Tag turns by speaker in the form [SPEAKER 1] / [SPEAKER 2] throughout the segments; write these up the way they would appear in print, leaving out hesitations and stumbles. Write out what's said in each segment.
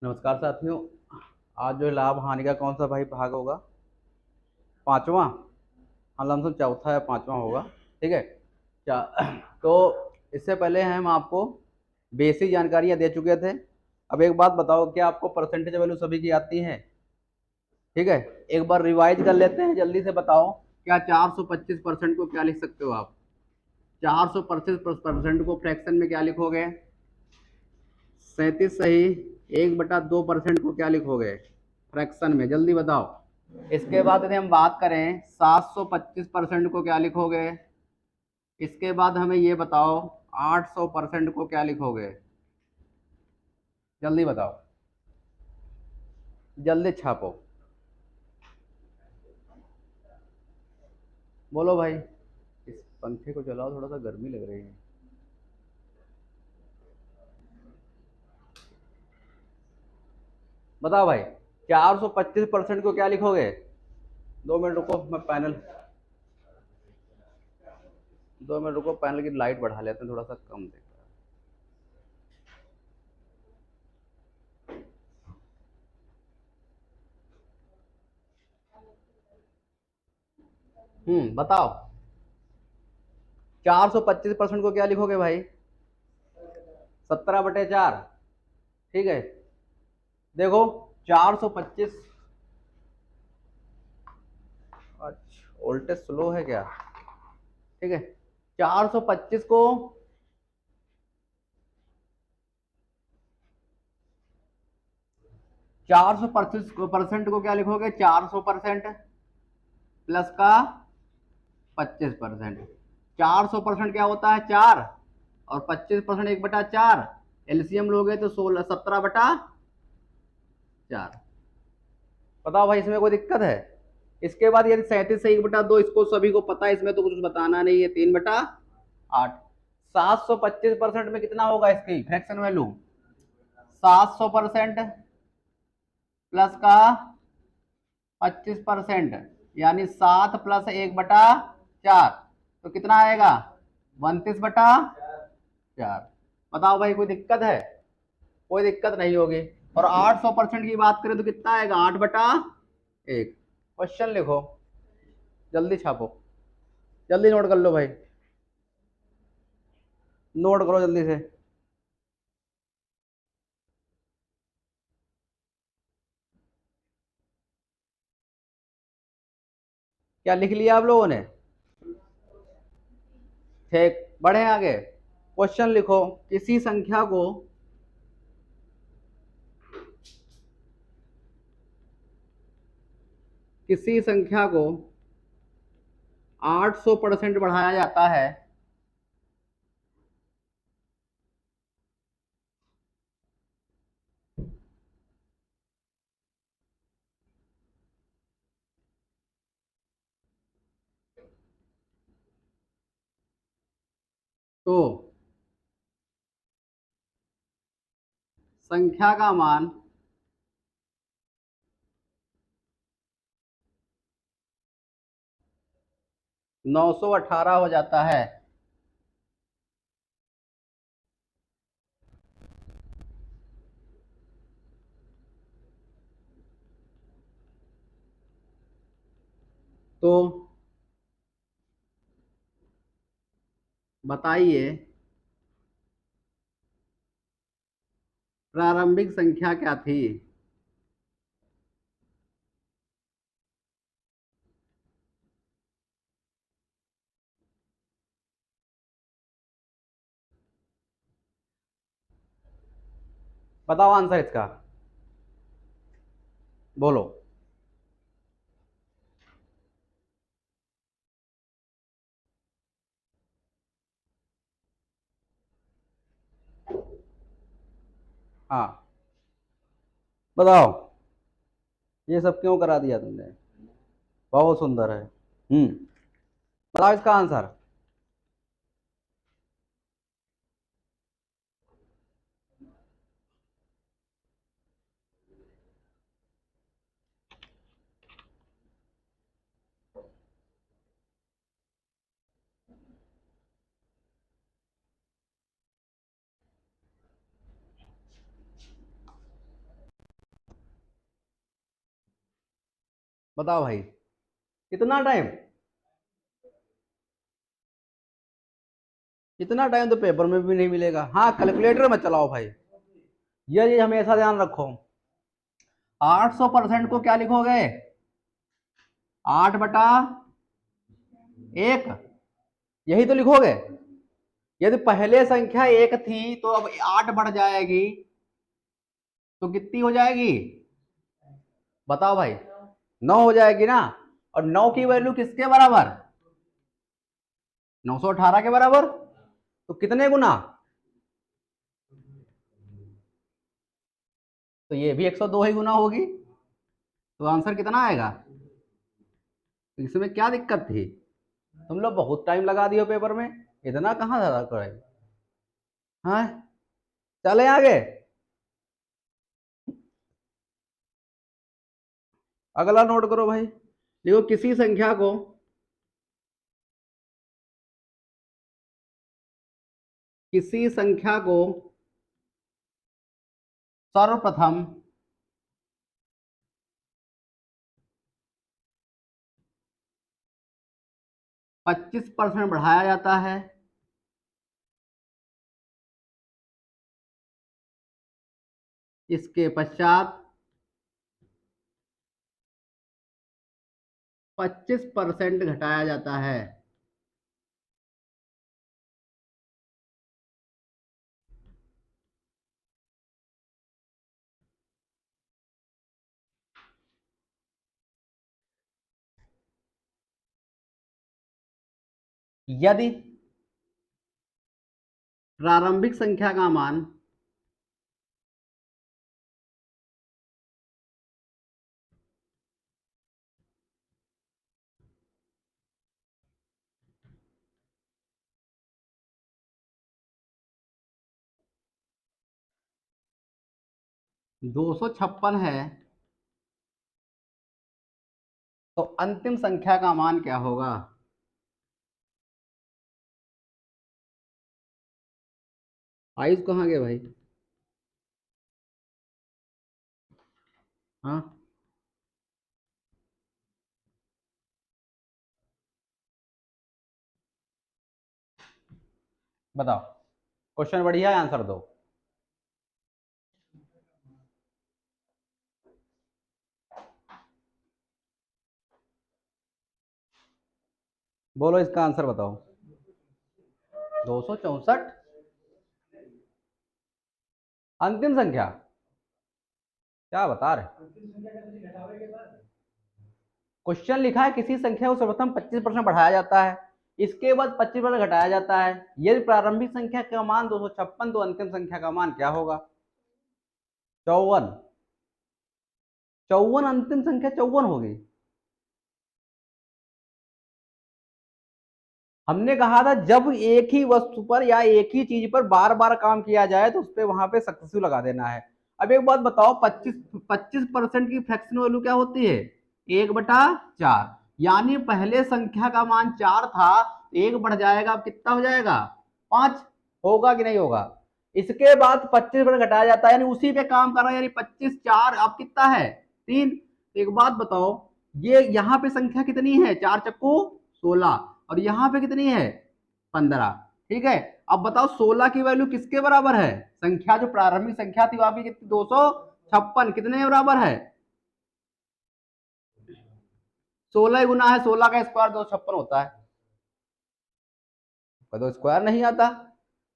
[SPEAKER 1] नमस्कार साथियों। आज जो लाभ हानि का कौन सा भाई भाग होगा? पांचवा। हाँ, लमसम चौथा या पांचवा होगा। ठीक है। चा तो इससे पहले हम आपको बेसिक जानकारियां दे चुके थे। अब एक बात बताओ, क्या आपको परसेंटेज वैल्यू सभी की आती है? ठीक है। एक बार रिवाइज कर लेते हैं, जल्दी से बताओ। क्या 425% को क्या लिख सकते हो आप? 425% को फ्रैक्शन में क्या लिखोगे? 37 सही। 1/2% को क्या लिखोगे फ्रैक्शन में? जल्दी बताओ। इसके बाद यदि हम बात करें 725% को क्या लिखोगे? इसके बाद हमें ये बताओ 800% को क्या लिखोगे? जल्दी बताओ, जल्दी छापो। बोलो भाई। इस पंखे को चलाओ, थोड़ा सा गर्मी लग रही है। बताओ भाई, 425% को क्या लिखोगे? 2 मिनट रुको, मैं पैनल 2 मिनट रुको, पैनल की लाइट बढ़ा लेते हैं, थोड़ा सा कम देख रहा है। बताओ। 425% को क्या लिखोगे भाई? 17/4। ठीक है। देखो, 425। अच्छा, वोल्टेज स्लो है क्या? ठीक है। 425 को 400% को क्या लिखोगे? 400% प्लस का 25%। 400% क्या होता है? 4। और 25% 1/4। एलसीएम लोगे तो 17/4। बताओ भाई, इसमें कोई दिक्कत है? इसके बाद यदि 37 से 1/2, इसको सभी को पता है, इसमें तो कुछ बताना नहीं है। 3/8। 725% में कितना होगा इसकी फ्रैक्शन वैल्यू? 700% प्लस का 25%, यानी 7 + 1/4। तो कितना आएगा? 32/4। बताओ भाई, कोई दिक्कत है? कोई दिक्कत नहीं होगी। और 800% की बात करें तो कितना आएगा? 8/1। क्वेश्चन लिखो, जल्दी छापो, जल्दी नोट कर लो भाई, नोट करो जल्दी से। क्या लिख लिया आप लोगों ने? ठीक, बढ़े आगे। क्वेश्चन लिखो। किसी संख्या को किसी संख्या को 800% बढ़ाया जाता है तो संख्या का मान 918 हो जाता है। तो बताइए, प्रारंभिक संख्या क्या थी? बताओ आंसर इसका, बोलो। हाँ, बताओ। ये सब क्यों करा दिया तुमने? बहुत सुंदर है। बताओ इसका आंसर। बताओ भाई, इतना टाइम, इतना टाइम तो पेपर में भी नहीं मिलेगा। हाँ, कैलकुलेटर में चलाओ भाई, ये हमेशा ध्यान रखो। 800% को क्या लिखोगे? 8/1, यही तो लिखोगे। यदि पहले संख्या 1 थी तो अब 8 बढ़ जाएगी तो कितनी हो जाएगी? बताओ भाई, 9 हो जाएगी ना। और 9 की वैल्यू किसके बराबर? 918 के बराबर। तो कितने गुना? तो ये भी 102 ही गुना होगी। तो आंसर कितना आएगा? इसमें क्या दिक्कत थी? तुम लोग बहुत टाइम लगा दियो पेपर में, इतना कहाँ ज्यादा करे। हाँ, चले आगे। अगला नोट करो भाई। देखो, किसी संख्या को सर्वप्रथम 25% बढ़ाया जाता है। इसके पश्चात 25% घटाया जाता है। यदि प्रारंभिक संख्या का मान 256 है तो अंतिम संख्या का मान क्या होगा? आयुष कहाँ गए भाई? हाँ, बताओ। क्वेश्चन बढ़िया है, आंसर दो। बोलो, इसका आंसर बताओ। 264 अंतिम संख्या? क्या बता रहे? क्वेश्चन लिखा है किसी संख्या को सर्वप्रथम 25% बढ़ाया जाता है, इसके बाद 25% घटाया जाता है। यदि प्रारंभिक संख्या का मान 256 तो अंतिम संख्या का मान क्या होगा? 54। 54 अंतिम संख्या 54 होगी। हमने कहा था जब एक ही वस्तु पर या एक ही चीज पर बार बार काम किया जाए तो उस पर वहां पे सक्सेसिव लगा देना है। अब एक बात बताओ, 25% की फ्रैक्शन वैल्यू क्या होती है? 1/4। यानी पहले संख्या का मान 4 था, एक बढ़ जाएगा, अब कितना हो जाएगा? 5। होगा कि नहीं होगा? इसके बाद 25% घटाया जाता है, यानी उसी पे काम कर रहा है, यानी 25 4 अब कितना है? 3। एक बात बताओ, ये यहाँ पे संख्या कितनी है? 4 चक्कू 16, और यहाँ पे कितनी है? 15। ठीक है। अब बताओ 16 की वैल्यू किसके बराबर है? संख्या जो प्रारंभिक संख्या थी वहां की कितनी? 256 कितने के बराबर है? 16 गुना है, 16 का स्क्वायर 256 होता है। तो स्क्वायर नहीं आता।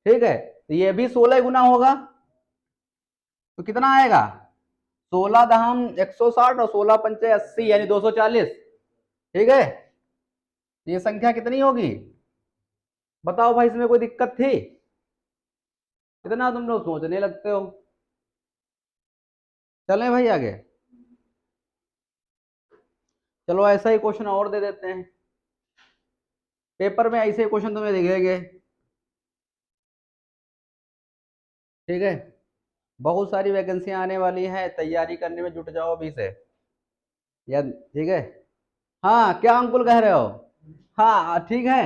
[SPEAKER 1] ठीक है, तो ये भी 16 गुना होगा तो कितना आएगा? 16 दहम 160 और 16 पंचे 80, यानी 240। ठीक है, ये संख्या कितनी होगी? बताओ भाई, इसमें कोई दिक्कत थी? इतना तुम लोग सोचने लगते हो। चलें भाई आगे। चलो ऐसा ही क्वेश्चन और दे देते हैं, पेपर में ऐसे क्वेश्चन तुम्हें दिखेंगे। ठीक है, बहुत सारी वैकेंसियां आने वाली है, तैयारी करने में जुट जाओ अभी से। या ठीक है। हाँ, क्या अंकुल कह रहे हो? हाँ ठीक है।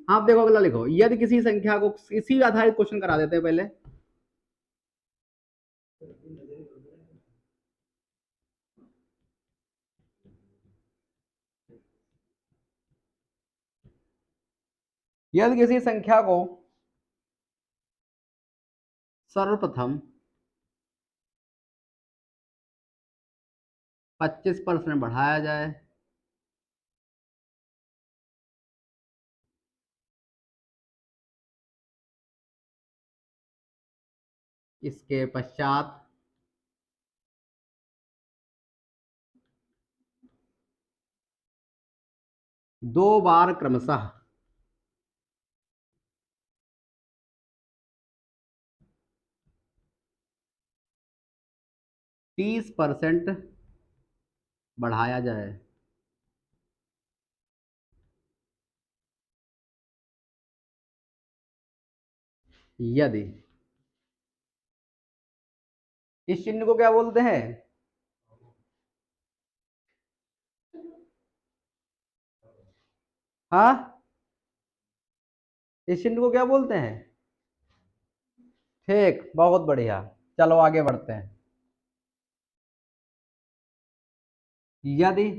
[SPEAKER 1] आप देखो, अगला लिखो। यदि किसी संख्या को, इसी आधारित क्वेश्चन करा देते हैं पहले। यदि किसी संख्या को सर्वप्रथम 25% बढ़ाया जाए, इसके पश्चात दो बार क्रमशः 30% बढ़ाया जाए। यदि, इस चिन्ह को क्या बोलते हैं? हाँ, इस चिन्ह को क्या बोलते हैं? ठीक, बहुत बढ़िया। चलो आगे बढ़ते हैं। यदि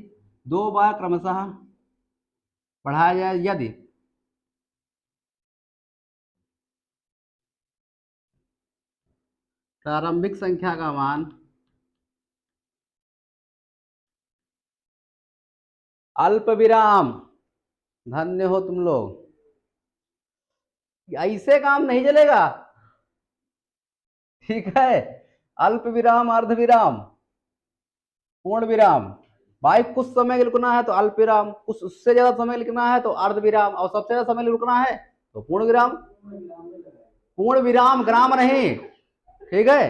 [SPEAKER 1] दो बार क्रमशः बढ़ाया जाए, यदि प्रारंभिक संख्या का मान अल्प विराम, धन्य हो तुम लोग, ऐसे काम नहीं चलेगा। ठीक है, अल्प विराम, अर्ध विराम, पूर्ण विराम। भाई कुछ समय रुकना है तो अल्प विराम, कुछ उससे ज्यादा समय लिखना है तो अर्ध विराम, और सबसे ज्यादा समय रुकना है तो पूर्ण विराम। पूर्ण विराम, ग्राम नहीं। ठीक है,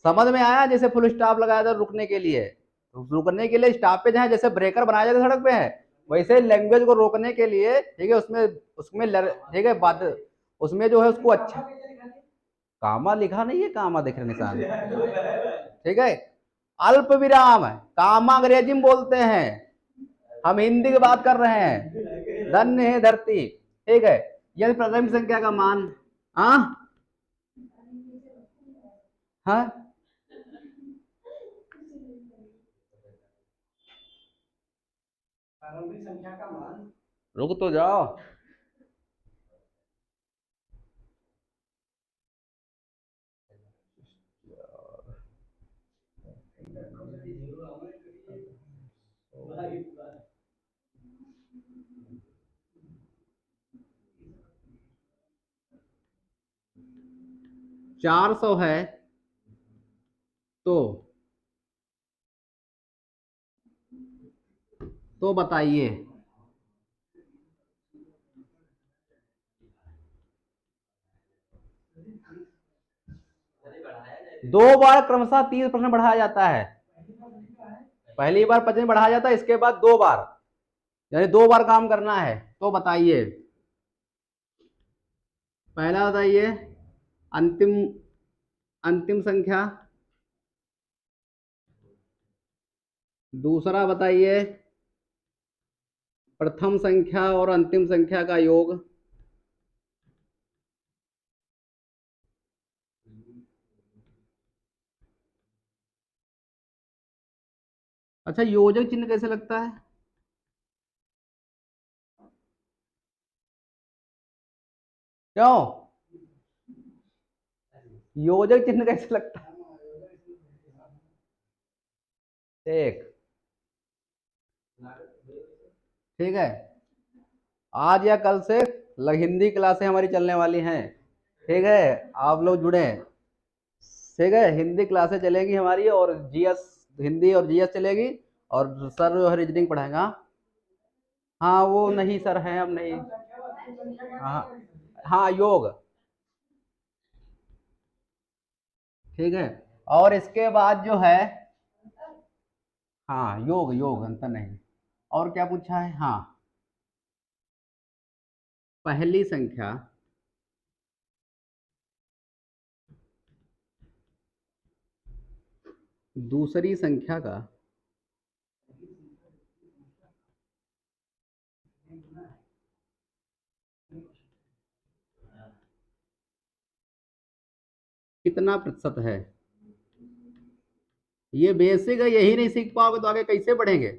[SPEAKER 1] समझ में आया? जैसे फुल स्टॉप लगाया था रुकने के लिए, तो रुकने के लिए स्टॉपेज है, जैसे ब्रेकर बनाया जाता है सड़क पे है, वैसे लैंग्वेज को रोकने के लिए, ठीक है, उसमें उसमें ठीक है बात, उसमें जो है उसको अच्छा, कामा लिखा नहीं है, कामा देख रहे निशान, ठीक है। अल्प विराम है, कामा अंग्रेजी में बोलते हैं, हम हिंदी की बात कर रहे हैं। धन्य है धरती। ठीक है, यदि प्राथमिक संख्या का मान, हाँ हाँ, प्रारंभिक संख्या का मान, रुक तो जाओ। चार सौ है तो बताइए, दो बार क्रमशः 30% बढ़ाया जाता है। पहली बार 25 बढ़ाया जाता है, इसके बाद दो बार, यानी दो बार काम करना है। तो बताइए, पहला बताइए अंतिम, अंतिम संख्या, दूसरा बताइए प्रथम संख्या और अंतिम संख्या का योग, अच्छा योजक चिन्ह कैसे लगता है? क्यों, योजक चिन्ह कैसे लगता है? ठीक, ठीक है, आज या कल से हिंदी क्लासें हमारी चलने वाली हैं। ठीक है, आप लोग जुड़े। ठीक है, हिंदी क्लासें चलेगी हमारी, और जीएस, हिंदी और जीएस चलेगी, और सर जो है रीजनिंग पढ़ाएगा। हाँ वो नहीं सर है, अब नहीं। हाँ हाँ, योग। ठीक है, और इसके बाद जो है, हाँ योग, योग अंतर नहीं। और क्या पूछा है? हाँ, पहली संख्या दूसरी संख्या का कितना प्रतिशत है? ये बेसिक है, यही नहीं सीख पाओगे तो आगे कैसे बढ़ेंगे?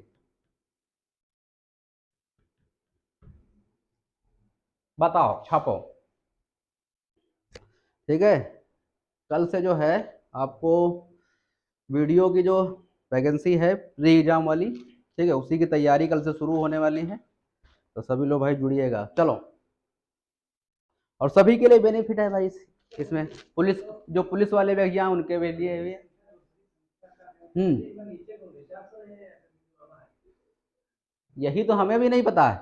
[SPEAKER 1] बताओ, छापो। ठीक है, कल से जो है आपको वीडियो की जो वैकेंसी है प्री एग्जाम वाली, ठीक है, उसी की तैयारी कल से शुरू होने वाली है। तो सभी लोग भाई जुड़िएगा। चलो, और सभी के लिए बेनिफिट है भाई इसमें। पुलिस, जो पुलिस वाले भी एग्जाम उनके लिए भी है। हम्म, यही तो हमें भी नहीं पता है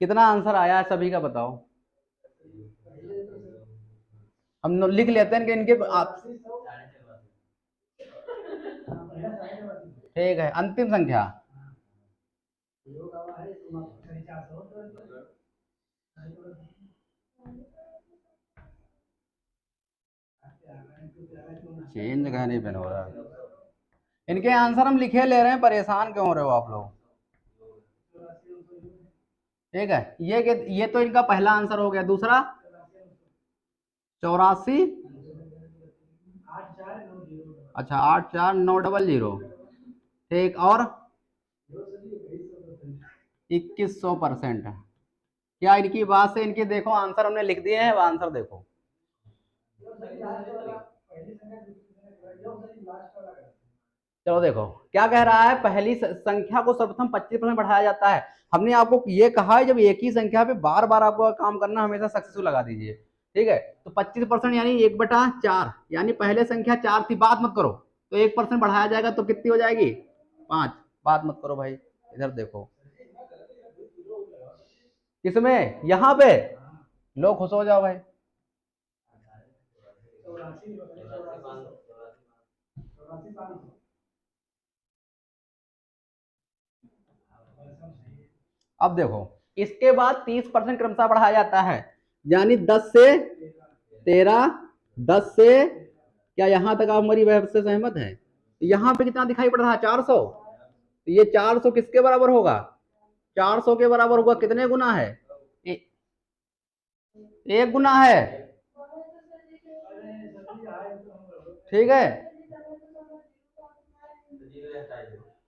[SPEAKER 1] कितना आंसर आया है सभी का, बताओ। हम लिख लेते हैं कि इनके ठीक है, अंतिम संख्या। चेंज का नहीं बन हो रहा। इनके आंसर हम लिखे ले रहे हैं, परेशान क्यों हो रहे हो आप लोग? ठीक है, ये तो इनका पहला आंसर हो गया। दूसरा 84, अच्छा 84900। ठीक, और 2100%। क्या इनकी बात से इनके देखो आंसर हमने लिख दिए हैं, आंसर देखो। चलो देखो क्या कह रहा है, पहली संख्या को सर्वप्रथम 25% बढ़ाया जाता है। हमने आपको ये कहा है जब एक ही संख्या पे बार बार आपको काम करना, हमेशा सक्सेसफुल लगा दीजिए। ठीक है, तो 25% यानी 1/4, यानी पहले संख्या 4 थी, बात मत करो, तो 1% बढ़ाया जाएगा तो कितनी हो जाएगी? 5। बात मत करो भाई, इधर देखो। किसमें? यहाँ पे लो, खुश हो जाओ भाई। अब देखो, इसके बाद 30% क्रमशः बढ़ाया जाता है, यानी 10 से 13, 10 से, क्या यहां तक आप हमारी वेब से सहमत है? यहां पे कितना दिखाई पड़ रहा है? 400। तो ये 400 किसके बराबर होगा? 400 के बराबर होगा, कितने गुना है? एक गुना है। ठीक है,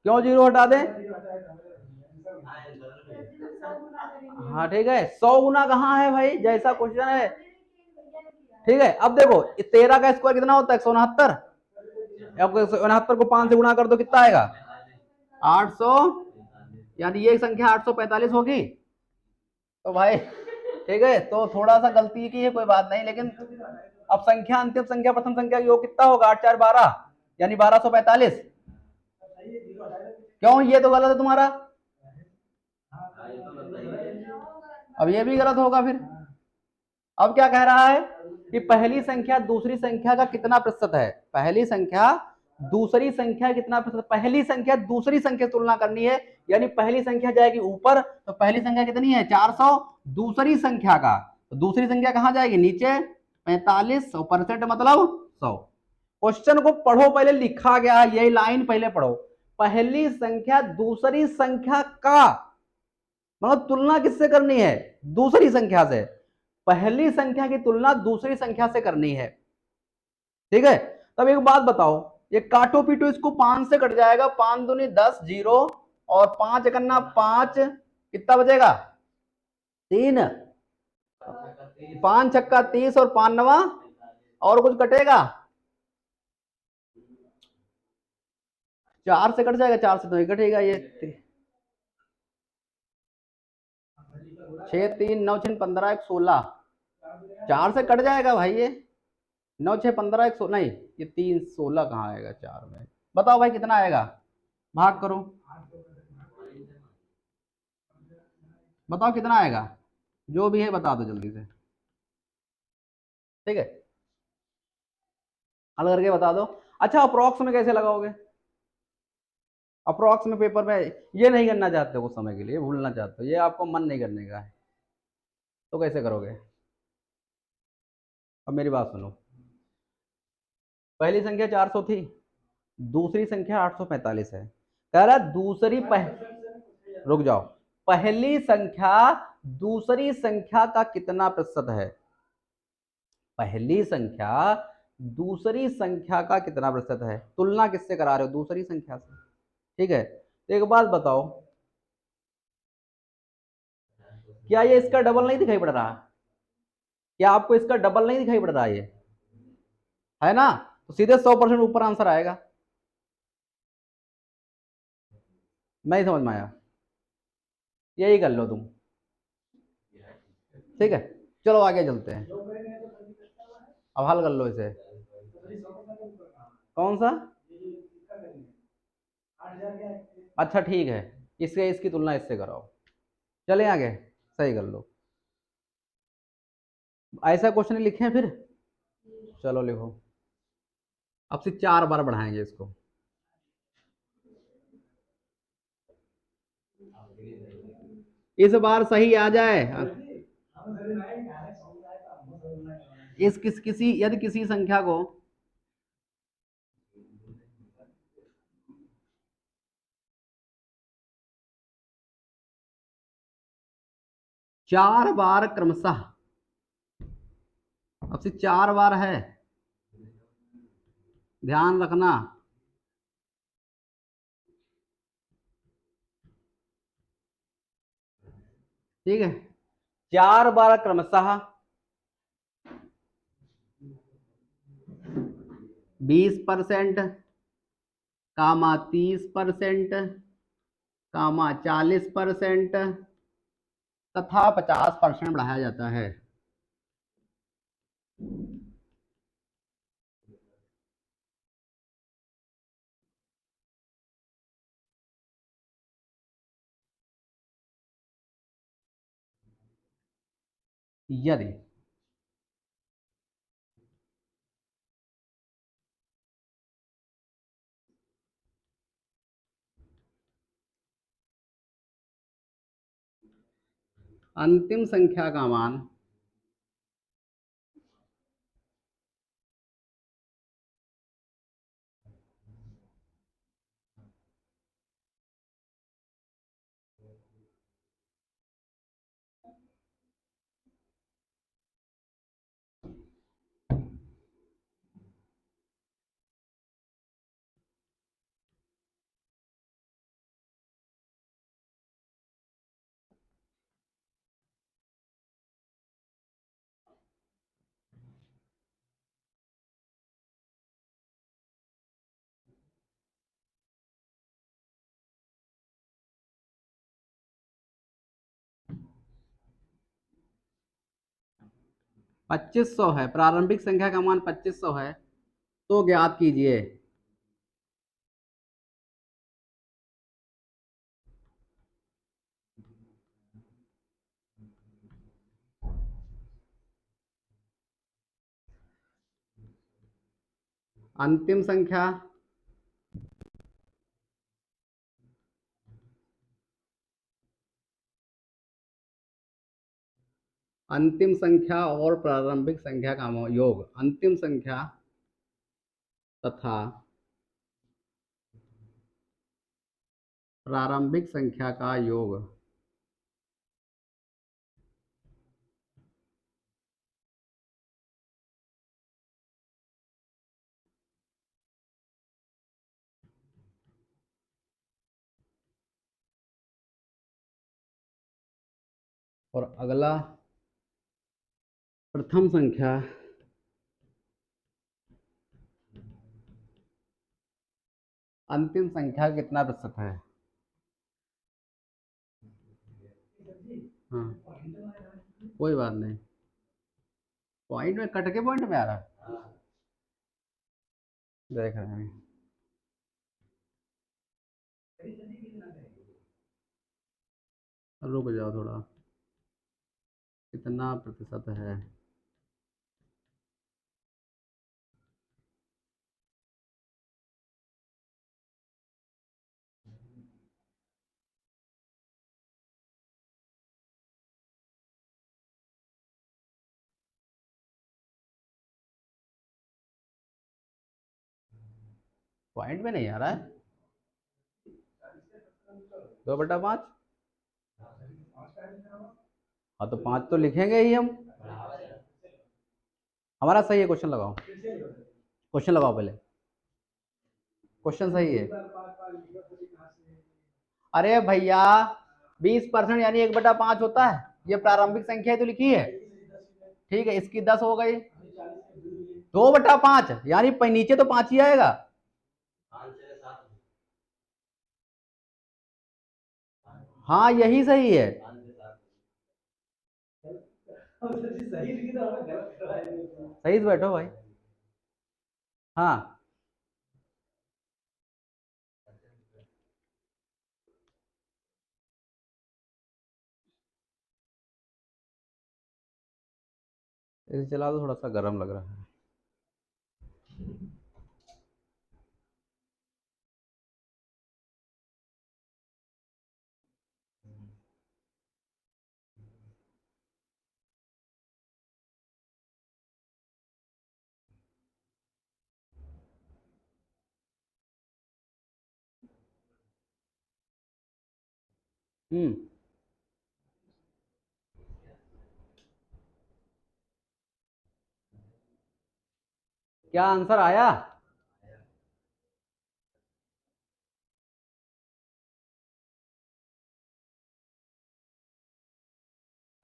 [SPEAKER 1] क्यों जीरो हटा दें? हाँ ठीक है, 100 गुना कहाँ है भाई, जैसा क्वेश्चन है। ठीक है, अब देखो 13 का स्क्वायर कितना होता है? 169। 169 को 5 से गुणा कर दो, कितना आएगा? 800, यानी ये संख्या 845 होगी। तो भाई ठीक है, तो थोड़ा सा गलती की है, कोई बात नहीं, लेकिन अब संख्या, अंतिम संख्या प्रथम संख्या की योग कितना होगा? 8 4 12, यानी 1245। क्यों, ये तो गलत है तुम्हारा। अब ये भी गलत होगा फिर। अब क्या कह रहा है कि पहली संख्या दूसरी संख्या का कितना प्रतिशत है? पहली संख्या दूसरी संख्या कितना प्रतिशत? पहली संख्या दूसरी संख्या से तुलना करनी है, यानी पहली संख्या जाएगी ऊपर, तो पहली संख्या कितनी है? 400। दूसरी संख्या का, तो दूसरी संख्या कहां जाएगी? नीचे। 45, 100% मतलब 100। क्वेश्चन को पढ़ो, पहले लिखा गया यही लाइन पहले पढ़ो। पहली संख्या दूसरी संख्या का, मतलब तुलना किससे करनी है? दूसरी संख्या से। पहली संख्या की तुलना दूसरी संख्या से करनी है। ठीक है, तब एक बात बताओ, ये काटो पीटो इसको, 5 से कट जाएगा, 5 दूनी 10, जीरो, और 5 करना 5, कितना बचेगा? 3। 5 छक्का 30 और 5 नवा, और कुछ कटेगा? 4 से कट जाएगा, 4 से तो नहीं कटेगा ये। 6 3 9 6 15 1 16, 4 से कट जाएगा भाई ये। 9 6 15 1 16, नहीं ये 3 16 कहाँ आएगा 4 में? बताओ भाई कितना आएगा, भाग करो, बताओ कितना आएगा, जो भी है बता दो जल्दी से। ठीक है, हल करके बता दो। अच्छा, अप्रोक्स में कैसे लगाओगे? अप्रोक्स में पेपर में ये नहीं करना चाहते हो कुछ समय के लिए, भूलना चाहते हो, ये आपको मन नहीं करने का है, तो कैसे करोगे? अब मेरी बात सुनो, पहली संख्या 400 थी, दूसरी संख्या 845 है। कह रहा रुक जाओ, पहली संख्या दूसरी संख्या का कितना प्रतिशत है? पहली संख्या दूसरी संख्या का कितना प्रतिशत है? तुलना किससे करा रहे हो? दूसरी संख्या से। ठीक है, तो एक बात बताओ, क्या ये इसका डबल नहीं दिखाई पड़ रहा? क्या आपको इसका डबल नहीं दिखाई पड़ रहा? ये है ना, तो सीधे 100% ऊपर आंसर आएगा। नहीं समझ में आया? यही कर लो तुम, ठीक है। चलो आगे चलते हैं, अब हल कर लो इसे। कौन सा? अच्छा ठीक है, इससे इसकी तुलना इससे कराओ। चले आगे, सही कर लो। ऐसा क्वेश्चन लिखे हैं फिर, चलो लिखो। अब से 4 बार बढ़ाएंगे इसको। इस बार सही आ जाए, इस किसी यदि किसी संख्या को 4 बार क्रमशः, अब से 4 बार है, ध्यान रखना। ठीक है, 4 बार क्रमशः 20%, कामा 30%, कामा 40% तथा 50% बढ़ाया जाता है। यदि अंतिम संख्या का मान पच्चीस सौ है, प्रारंभिक संख्या का मान 2500 है, तो ज्ञात कीजिए अंतिम संख्या और प्रारंभिक संख्या का योग, अंतिम संख्या तथा प्रारंभिक संख्या का योग। और अगला प्रथम संख्या अंतिम संख्या कितना प्रतिशत है? हाँ, कोई बात नहीं, पॉइंट में कट के पॉइंट में आ रहा है, देख रहे हैं। रुक जाओ थोड़ा, कितना प्रतिशत है? पॉइंट में नहीं आ रहा है, 2/5। हाँ तो 5 तो लिखेंगे ही हम, हमारा सही है। क्वेश्चन लगाओ, क्वेश्चन लगाओ पहले, क्वेश्चन सही है। अरे भैया 20% यानी 1/5 होता है। ये प्रारंभिक संख्या तो लिखी है, ठीक है, इसकी 10 हो गई, 2/5 यानी नीचे तो 5 ही आएगा। हाँ यही सही है। सही से बैठो भाई। हाँ इसे चला दो, थोड़ा सा गर्म लग रहा है। हम्म। क्या आंसर आया?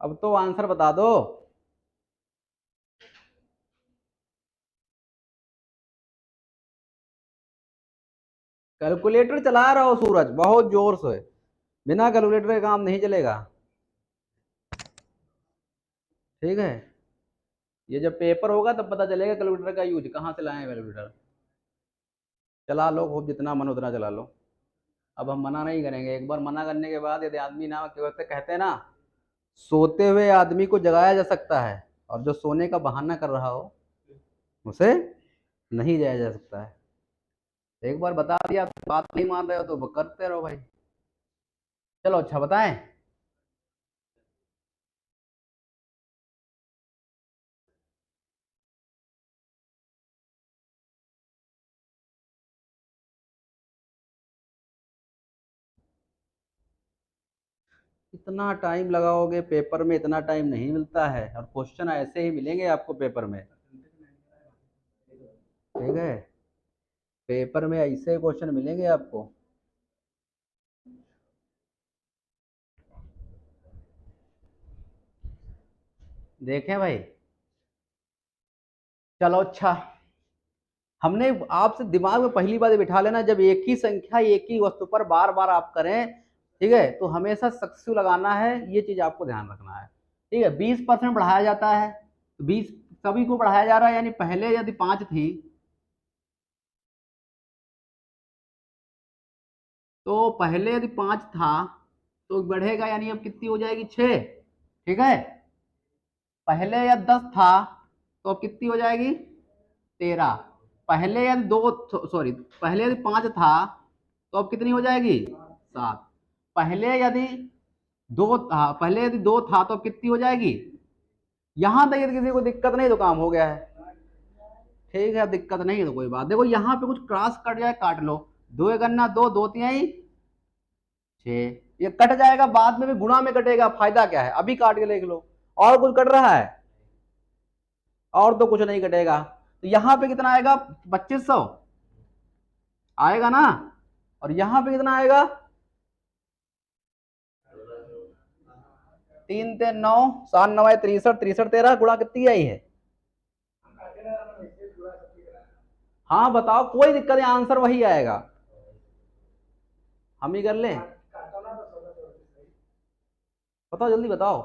[SPEAKER 1] अब तो आंसर बता दो। कैलकुलेटर चला रहा हो सूरज बहुत जोर से, बिना कैलकुलेटर के काम नहीं चलेगा। ठीक है, ये जब पेपर होगा तब पता चलेगा कैलकुलेटर का यूज कहाँ से लाए हैं कैलकुलेटर। चला लो खूब, जितना मन उतना चला लो। अब हम मना नहीं करेंगे, एक बार मना करने के बाद यदि आदमी ना, कहते हैं ना, सोते हुए आदमी को जगाया जा सकता है और जो सोने का बहाना कर रहा हो उसे नहीं जाया जा सकता है। एक बार बता दिया, बात नहीं मान रहे हो तो करते रहो भाई। चलो अच्छा बताएं। इतना टाइम लगाओगे, पेपर में इतना टाइम नहीं मिलता है, और क्वेश्चन ऐसे ही मिलेंगे आपको पेपर में। ठीक है, पेपर में ऐसे क्वेश्चन मिलेंगे आपको। देखें भाई। चलो अच्छा, हमने आपसे दिमाग में पहली बात बिठा लेना, जब एक ही संख्या एक ही वस्तु पर बार बार आप करें, ठीक है, तो हमेशा सक्सेस लगाना है, ये चीज आपको ध्यान रखना है। ठीक है, 20% बढ़ाया जाता है, तो 20 सभी को बढ़ाया जा रहा है, यानी पहले यदि 5 थी तो पहले यदि 5 था तो बढ़ेगा, यानी अब कितनी हो जाएगी, 6। ठीक है, पहले यदि 10 था तो अब कितनी हो जाएगी, 13। पहले यदि दो, सॉरी, पहले यदि 5 था तो अब कितनी हो जाएगी, 7। पहले यदि 2 था, पहले यदि 2 था तो अब कितनी हो जाएगी। यहां तक यदि किसी को दिक्कत नहीं तो काम हो गया है। ठीक है, दिक्कत नहीं है तो कोई बात, देखो यहाँ पे कुछ क्रॉस कट जाए काट लो। 2 एकन्ना 2, 2 तिहाई 6, ये कट जाएगा, बाद में भी गुणा में कटेगा, फायदा क्या है, अभी काट के देख लो। और कुछ कट रहा है? और तो कुछ नहीं कटेगा। तो यहाँ पे कितना आएगा, 2500 आएगा ना, और यहाँ पे कितना आएगा, 3 ते 9, 7 9 63, 63 13 गुणा कितनी आई है। हाँ बताओ, कोई दिक्कत नहीं, आंसर वही आएगा। हम ही कर लें, बताओ जल्दी बताओ।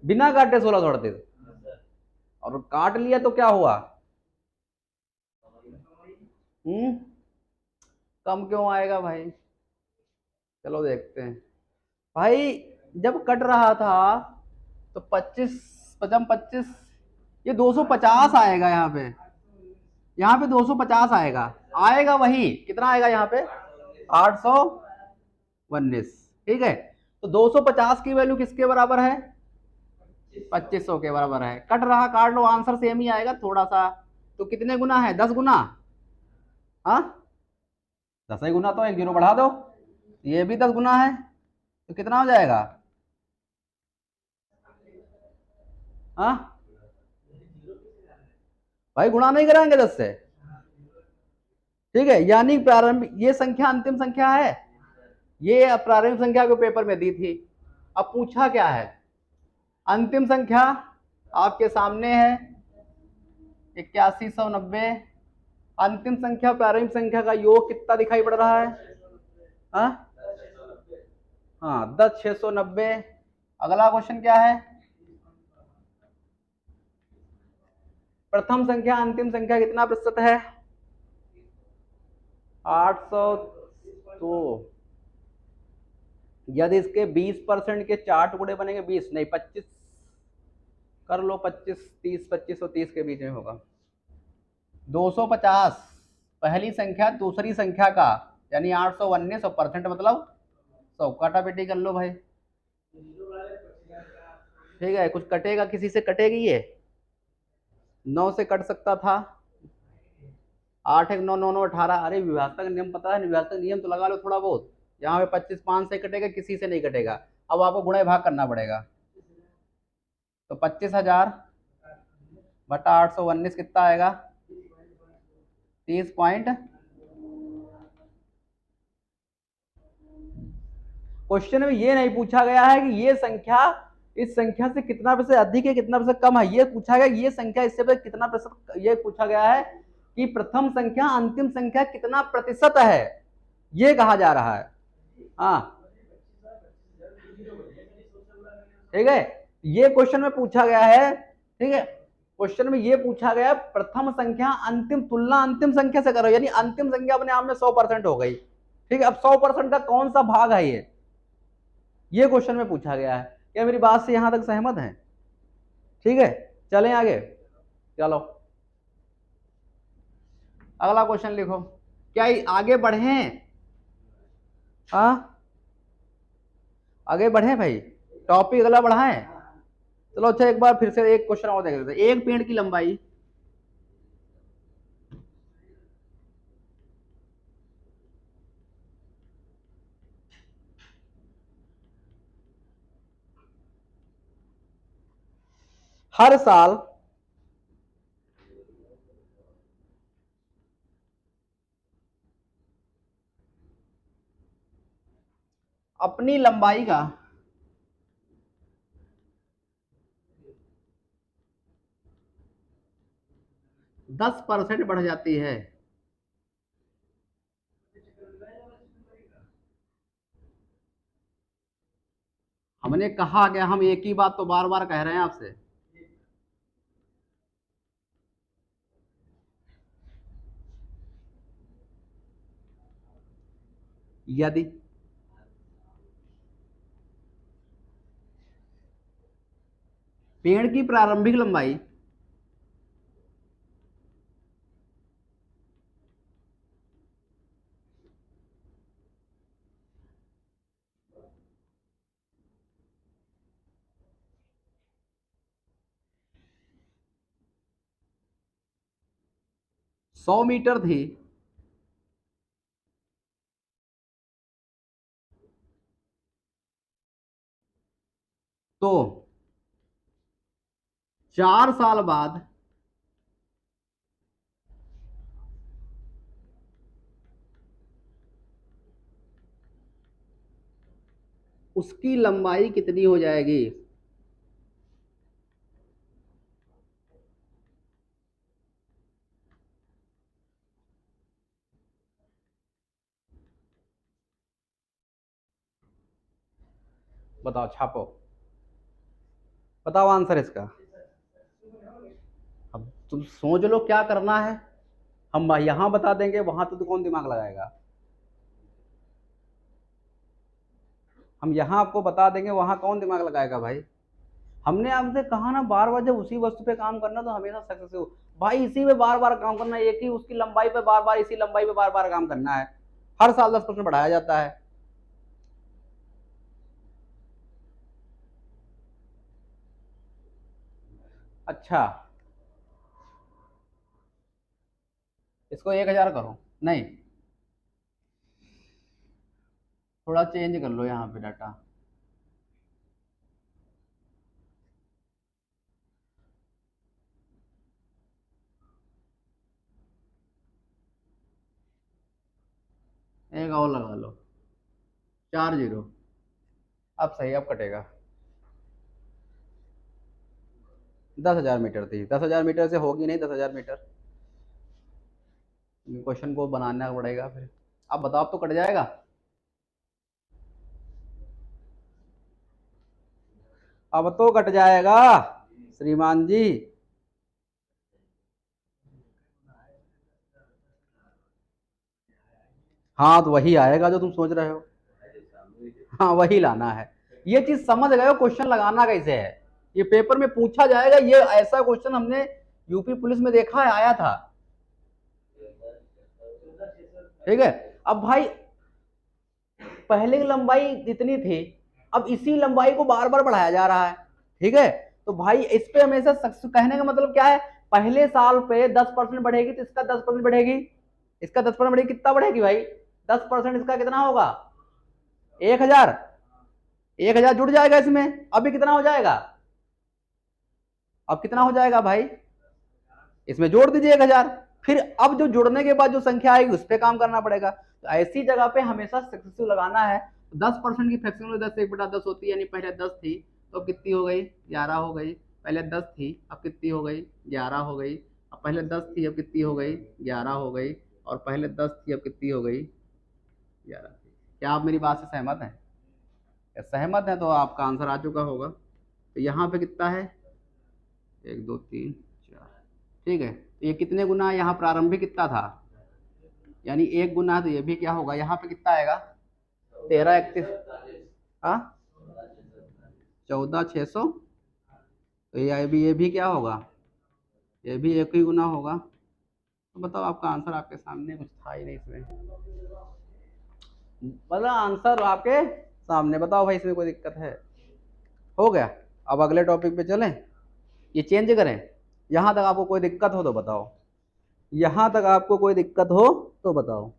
[SPEAKER 1] बिना काटे 16 छोड़ते थे, और काट लिया तो क्या हुआ। हम्म, कम क्यों आएगा भाई। चलो देखते हैं भाई, जब कट रहा था तो 25 पचम 25, ये 250 आएगा यहाँ पे, यहाँ पे 250 आएगा, आएगा वही, कितना आएगा यहाँ पे, 819। ठीक है, तो 250 की वैल्यू किसके बराबर है, 2500 के बराबर है। कट रहा, काट लो, आंसर सेम ही आएगा थोड़ा सा। तो कितने गुना है, 10 गुना। हाँ, 10 ही गुना, तो एक जीरो बढ़ा दो, ये भी 10 गुना है, तो कितना हो जाएगा। हाँ भाई, गुणा नहीं कराएंगे 10 से। ठीक है, यानी प्रारंभिक ये संख्या अंतिम संख्या है, ये प्रारंभिक संख्या को पेपर में दी थी। अब पूछा क्या है, अंतिम संख्या आपके सामने है 8190। अंतिम संख्या प्रारंभिक संख्या का योग कितना दिखाई पड़ रहा है? हाँ, 10,690। अगला क्वेश्चन क्या है, प्रथम संख्या अंतिम संख्या कितना प्रतिशत है? 800। तो यदि इसके 20% के 4 टुकड़े बनेंगे, 20 नहीं 25 कर लो, 25 30 25 और 30 के बीच में होगा 250। पहली संख्या दूसरी संख्या का यानी 819 और परसेंट मतलब 100। काटा बेटी कर लो भाई, ठीक है। कुछ कटेगा, किसी से कटेगी ये? 9 से कट सकता था, 8 1 9 9 9 18। अरे विभाजक नियम पता है, विभाजक नियम तो लगा लो थोड़ा बहुत। यहाँ पे 25 5 से कटेगा, किसी से नहीं कटेगा। अब आपको गुणा भाग करना पड़ेगा। तो 25,000 बटा 819 कितना आएगा? 30 पॉइंट। क्वेश्चन में ये नहीं पूछा गया है कि ये संख्या इस संख्या से कितना प्रतिशत अधिक है, कितना प्रतिशत कम है। ये पूछा गया ये संख्या इससे कितना प्रतिशत, ये पूछा गया है कि प्रथम संख्या अंतिम संख्या कितना प्रतिशत है, ये कहा जा रहा है। हाँ, ठीक है, ये क्वेश्चन में पूछा गया है। ठीक है, क्वेश्चन में ये पूछा गया प्रथम संख्या अंतिम तुलना अंतिम संख्या से करो, यानी अंतिम संख्या अपने आप में 100% हो गई। ठीक है, अब 100% का कौन सा भाग है ये क्वेश्चन में पूछा गया है। क्या मेरी बात से यहां तक सहमत हैं? ठीक है, चलें आगे। चलो अगला क्वेश्चन लिखो। क्या आगे बढ़े? हाँ, आगे बढ़े भाई, टॉपिक अगला बढ़ाएं। चलो अच्छा, एक बार फिर से एक क्वेश्चन और देख लेते हैं। एक पेड़ की लंबाई हर साल अपनी लंबाई का 10% बढ़ जाती है। हमने कहा कि हम एक ही बात तो बार बार कह रहे हैं आपसे। यदि पेड़ की प्रारंभिक लंबाई 100 मीटर थी, तो 4 साल बाद उसकी लंबाई कितनी हो जाएगी? बताओ, छापो, बताओ आंसर इसका। अब तुम सोच लो क्या करना है। हम यहां बता देंगे, वहां तो कौन दिमाग लगाएगा। हम यहां आपको बता देंगे, वहां कौन दिमाग लगाएगा भाई। हमने आपसे कहा ना बार बार, जब उसी वस्तु पे काम करना तो हमेशा सक्सेस हो भाई। इसी पे बार बार काम करना, एक ही उसकी लंबाई पे बार बार, इसी लंबाई पे बार बार काम करना है। हर साल 10% बढ़ाया जाता है। अच्छा, इसको 1000 करो। नहीं, थोड़ा चेंज कर लो यहाँ पे डाटा। एक और लगा लो। 4 जीरो। अब सही, अब कटेगा। 10,000 मीटर थी, 10,000 मीटर से होगी नहीं 10,000 मीटर। क्वेश्चन को बनाना पड़ेगा फिर। अब बताओ, अब तो कट जाएगा। अब तो कट जाएगा श्रीमान जी। हाँ तो वही आएगा जो तुम सोच रहे हो। हाँ वही लाना है। ये चीज समझ गए हो, क्वेश्चन लगाना कैसे है। ये पेपर में पूछा जाएगा, ये ऐसा क्वेश्चन हमने यूपी पुलिस में देखा है, आया था। ठीक है। अब भाई पहले की लंबाई जितनी थी, अब इसी लंबाई को बार बार बढ़ाया जा रहा है। ठीक है। तो भाई इस पे हमेशा कहने का मतलब क्या है, पहले साल पे 10% बढ़ेगी तो इसका 10% बढ़ेगी, इसका 10% बढ़ेगी, कितना बढ़ेगी भाई 10%, इसका कितना होगा 1,000। 1,000 जुड़ जाएगा इसमें। अभी कितना हो जाएगा, अब कितना हो जाएगा भाई, इसमें जोड़ दीजिए 1,000। फिर अब जो जुड़ने के बाद जो संख्या आएगी उस पर काम करना पड़ेगा। तो ऐसी जगह पे हमेशा सक्सेसिव लगाना है। 10% की फ्रैक्शन में 10 1/10 होती है, यानी पहले 10 थी तो अब कितनी हो गई 11 हो गई। पहले 10 थी अब कितनी हो गई 11 हो गई। अब पहले 10 थी अब कितनी हो गई 11 हो गई। और पहले 10 थी अब कितनी हो गई 11 थी। क्या आप मेरी बात से सहमत हैं? सहमत हैं तो आपका आंसर आ चुका होगा। तो यहाँ पे कितना है 1 2 3 4। ठीक है। तो ये कितने गुना यहाँ प्रारंभिक कितना था, यानी 1 गुना है, तो ये भी क्या होगा यहाँ पे कितना आएगा 13 31। हाँ 14 600। तो ये भी क्या होगा, ये भी 1 ही गुना होगा। तो बताओ आपका आंसर आपके सामने, कुछ था ही नहीं इसमें, मतलब आंसर आपके सामने। बताओ भाई इसमें कोई दिक्कत है? हो गया। अब अगले टॉपिक पे चलें, ये चेंज करें। यहाँ तक आपको कोई दिक्कत हो तो बताओ, यहाँ तक आपको कोई दिक्कत हो तो बताओ।